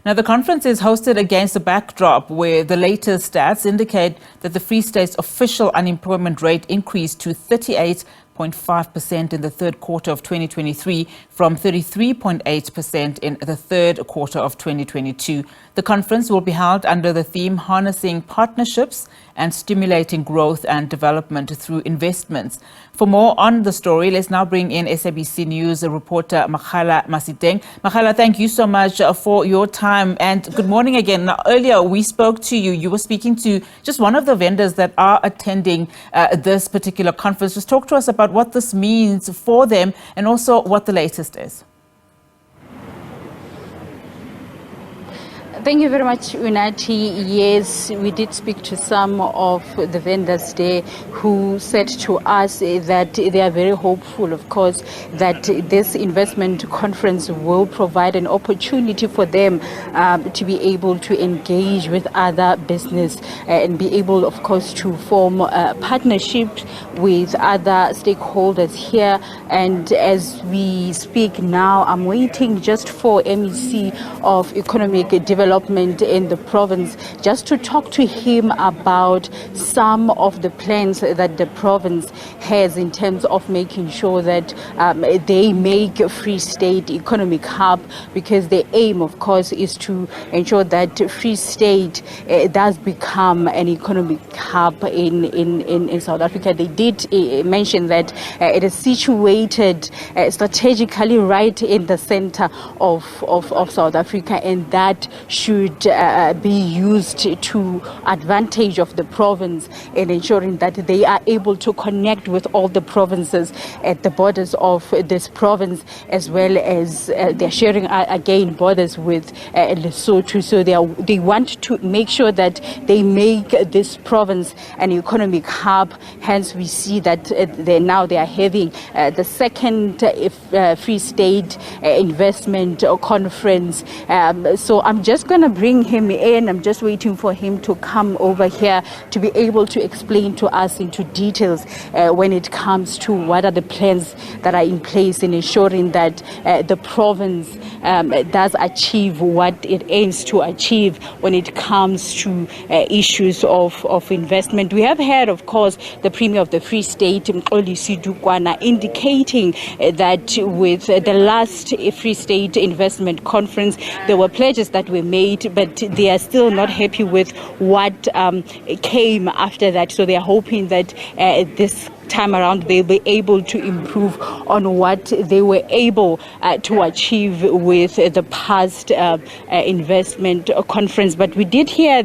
Now, the conference is hosted against a backdrop where the latest stats indicate that the Free State's official unemployment rate increased to 38.5% in the third quarter of 2023 from 33.8% in the third quarter of 2022. The conference will be held under the theme Harnessing Partnerships and Stimulating Growth and Development Through Investments. For more on the story, let's now bring in SABC News reporter Makgala Masiteng. Makgala, thank you so much for your time and good morning again. Now, earlier we spoke to you. You were speaking to just one of the vendors that are attending this particular conference. Just talk to us about what this means for them and also what the latest is. Thank you very much, Unati. Yes, we did speak to some of the vendors there who said to us that they are very hopeful, of course, that this investment conference will provide an opportunity for them to be able to engage with other business and be able, of course, to form partnerships with other stakeholders here. And as we speak now, I'm waiting just for MEC of Economic Development in the province just to talk to him about some of the plans that the province has in terms of making sure that they make a Free State economic hub, because the aim, of course, is to ensure that Free State does become an economic hub in South Africa. They did mention that it is situated strategically right in the center of South Africa, and that should be used to advantage of the province in ensuring that they are able to connect with all the provinces at the borders of this province, as well as they're sharing again borders with Lesotho. So they want to make sure that they make this province an economic hub. Hence, we see that they are having the second Free State investment conference. So I'm just going to bring him in. I'm just waiting for him to come over here to be able to explain to us into details when it comes to what are the plans that are in place in ensuring that the province does achieve what it aims to achieve when it comes to issues of investment. We have heard, of course, the Premier of the Free State, Makgala, indicating that with the last Free State investment conference, there were pledges that were made, but they are still not happy with what came after that. So they are hoping that this time around they'll be able to improve on what they were able to achieve with the past investment conference. But we did hear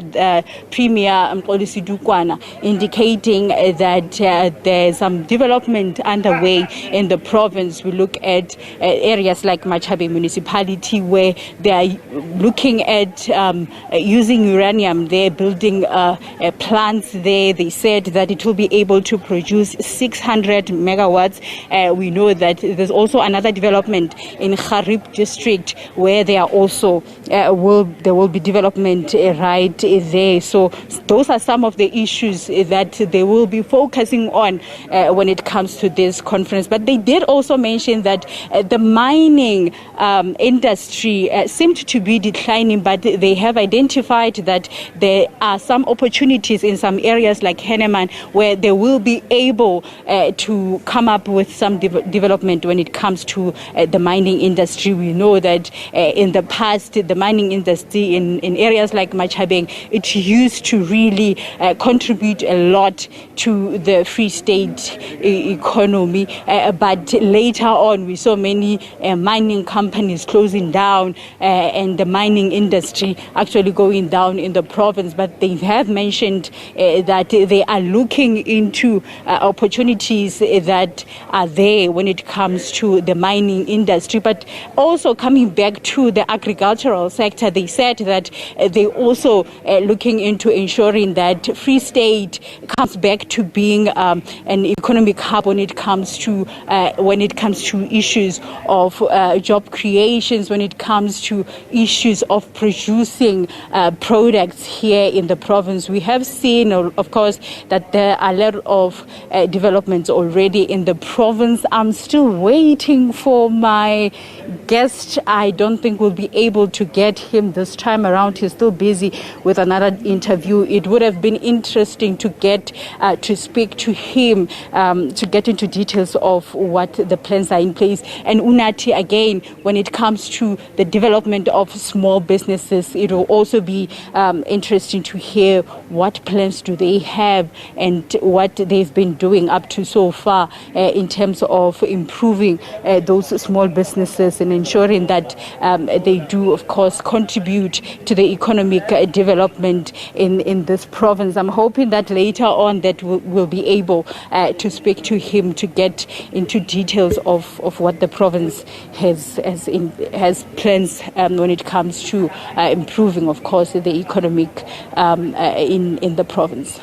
Premier Makgala indicating that there's some development underway in the province. We look at areas like Machabe municipality where they are looking at using uranium. They're building plants there. They said that it will be able to produce 600 megawatts. We know that there's also another development in Kharib district where there are also there will be development right there. So those are some of the issues that they will be focusing on when it comes to this conference. But they did also mention that the mining industry seemed to be declining, but they have identified that there are some opportunities in some areas like Henneman where they will be able to come up with some development when it comes to the mining industry. We know that in the past, the mining industry in areas like Machabeng, it used to really contribute a lot to the Free State economy. But later on, we saw many mining companies closing down and the mining industry actually going down in the province. But they have mentioned that they are looking into opportunities that are there when it comes to the mining industry. But also coming back to the agricultural sector, they said that they also looking into ensuring that Free State comes back to being an economic hub when it comes to issues of job creations, when it comes to issues issues of producing products here in the province. We have seen, of course, that there are a lot of developments already in the province. I'm still waiting for my guest. I don't think we'll be able to get him this time around. He's still busy with another interview. It would have been interesting to get to speak to him, to get into details of what the plans are in place. And Unathi, again, when it comes to the development of small businesses, it will also be interesting to hear what plans do they have and what they've been doing up to so far in terms of improving those small businesses and ensuring that they do, of course, contribute to the economic development in this province. I'm hoping that later on that we'll be able to speak to him to get into details of what the province has plans when it comes to improving, of course, the economic in the province.